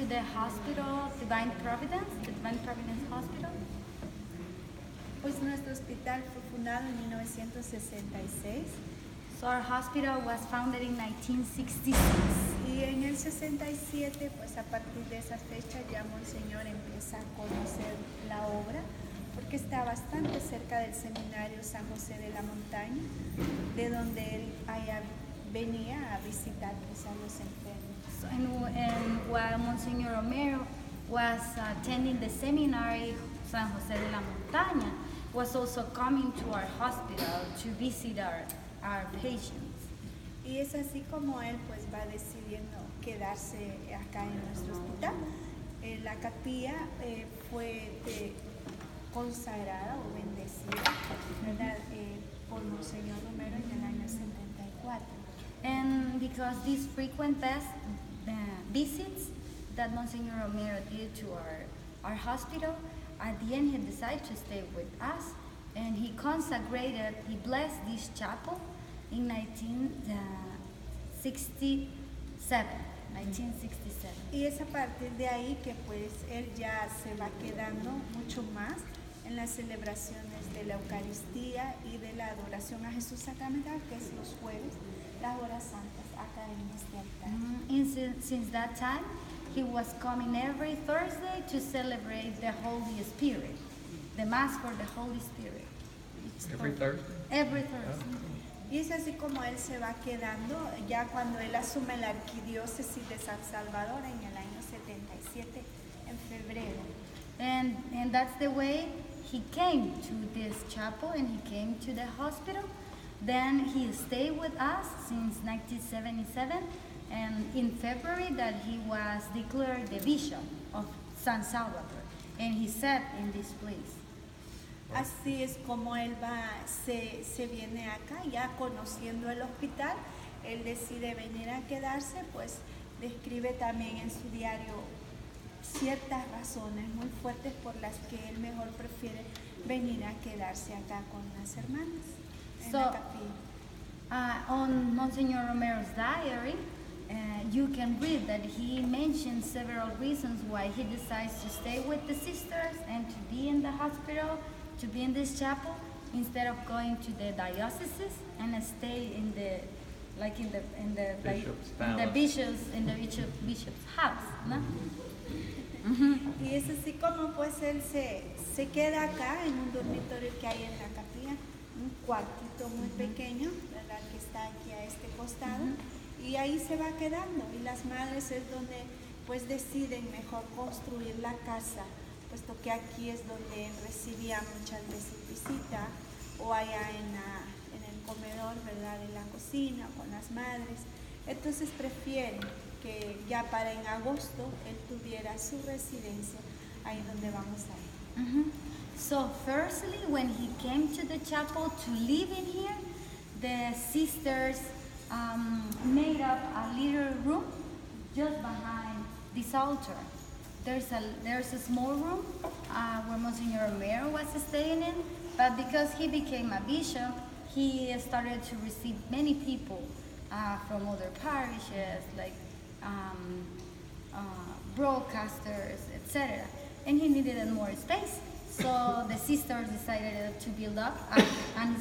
the hospital, Divine Providence, the Divine Providence Hospital. Pues nuestro hospital fue fundado en 1966. So our hospital was founded in 1966. Y en el 67, pues a partir de esa fecha ya Monseñor empieza a conocer la obra, porque está bastante cerca del seminario San José de la Montaña, de donde él venía a visitar pues, a los enfermos. So, and while Monsignor Romero was attending the seminary San José de la Montaña, was also coming to our hospital to visit our patients. Y es así como él pues va decidiendo quedarse acá en nuestro hospital. La capilla fue consagrada o bendecida, ¿verdad? Por Monseñor Romero en el año 74. And because these frequent visits that Monsignor Romero did to our hospital, at the end he decided to stay with us, and he blessed this chapel in 1967. Y es a partir de ahí que pues él ya se va quedando mucho más en las celebraciones de la Eucaristía y de la adoración a Jesús sacramental, que es los jueves, las horas santas acá en este altar. Since that time, he was coming every Thursday to celebrate the Holy Spirit, the Mass for the Holy Spirit. Every Thursday? Every Thursday. Y es así como él se va quedando, ya cuando él asume la arquidiócesis de San Salvador en el año 77, en febrero. And that's the way he came to this chapel and he came to the hospital. Then he stayed with us since 1977, and in February that he was declared the bishop of San Salvador, and he sat in this place. Así es como él se viene acá, ya conociendo el hospital, él decide venir a quedarse, pues describe también en su diario ciertas razones muy fuertes por las que él mejor prefiere venir a quedarse acá con las hermanas en la capilla. On Monsignor Romero's diary, you can read that he mentioned several reasons why he decides to stay with the sisters and to be in the hospital, to be in this chapel, instead of going to the diocese and stay in the bishop's house, ¿no? Y es así como pues él se queda acá en un dormitorio que hay en la capilla, un cuartito muy pequeño, ¿verdad? Que está aquí a este costado, y ahí se va quedando, y las madres es donde pues deciden mejor construir la casa, puesto que aquí es donde él recibía muchas veces visita, o allá en el comedor, ¿verdad? En la cocina con las madres. Entonces prefieren que ya para en agosto él tuviera su residencia ahí donde vamos a ir. So firstly, when he came to the chapel to live in here, the sisters made up a little room just behind this altar. There's a small room where Monsignor Romero was staying in, but because he became a bishop, he started to receive many people from other parishes, like broadcasters, etc. And he needed more space, so the sisters decided to build up a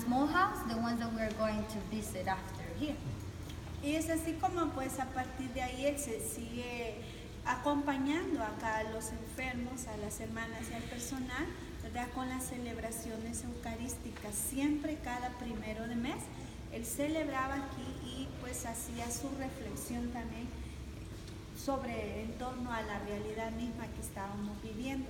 small house, the ones that we're going to visit after here. Y es así como pues a partir de ahí él se sigue acompañando acá a los enfermos, a las hermanas y al personal, ¿verdad? Con las celebraciones eucarísticas. Siempre cada primero de mes él celebraba aquí y pues hacía su reflexión también sobre en torno a la realidad misma que estábamos viviendo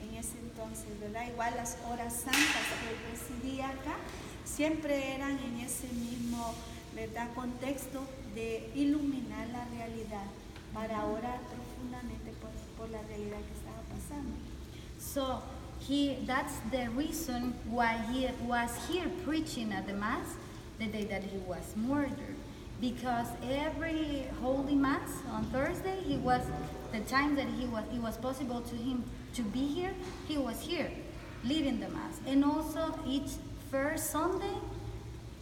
en ese entonces, ¿verdad? Igual las horas santas que él residía acá siempre eran en ese mismo, ¿verdad? Contexto de iluminar la realidad para orar profundamente por la realidad que estaba pasando. So that's the reason why he was here preaching at the Mass the day that he was murdered. Because every Holy Mass on Thursday, the time that it was possible to him to be here, he was here leading the Mass. And also each first Sunday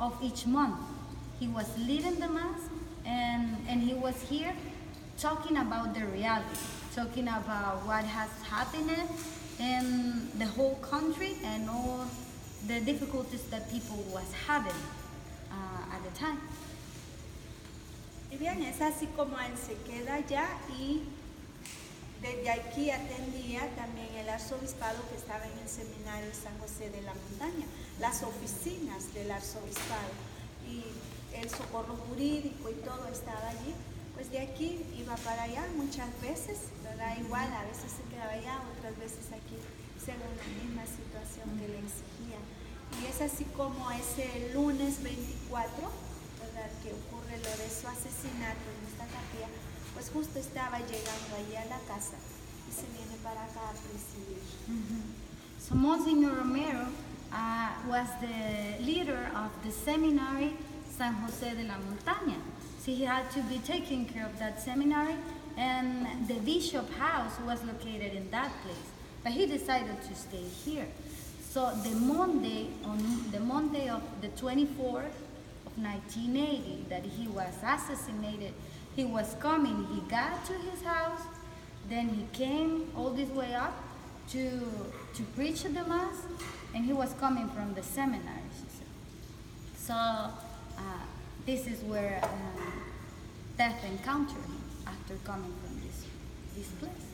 of each month, he was leading the Mass, and he was here talking about the reality, talking about what has happened in the whole country and all the difficulties that people was having at the time. Y bien, es así como él se queda allá y desde aquí atendía también el arzobispado que estaba en el seminario San José de la Montaña, las oficinas del arzobispado y el socorro jurídico y todo estaba allí. Pues de aquí iba para allá muchas veces, ¿verdad? Igual, a veces se quedaba allá, otras veces aquí, según la misma situación que le exigía. Y es así como ese lunes 24, ¿verdad?, que ocurre lo de su asesinato en esta capilla, pues justo estaba llegando allí a la casa y se viene para acá a presidir. So Monsignor Romero was the leader of the seminary San José de la Montaña. So he had to be taking care of that seminary, and the bishop house was located in that place. But he decided to stay here. So the Monday of the 24th of 1980 that he was assassinated, he was coming, he got to his house, then he came all this way up to preach the mass, and he was coming from the seminary, she said. So this is where death encountered him after coming from this place.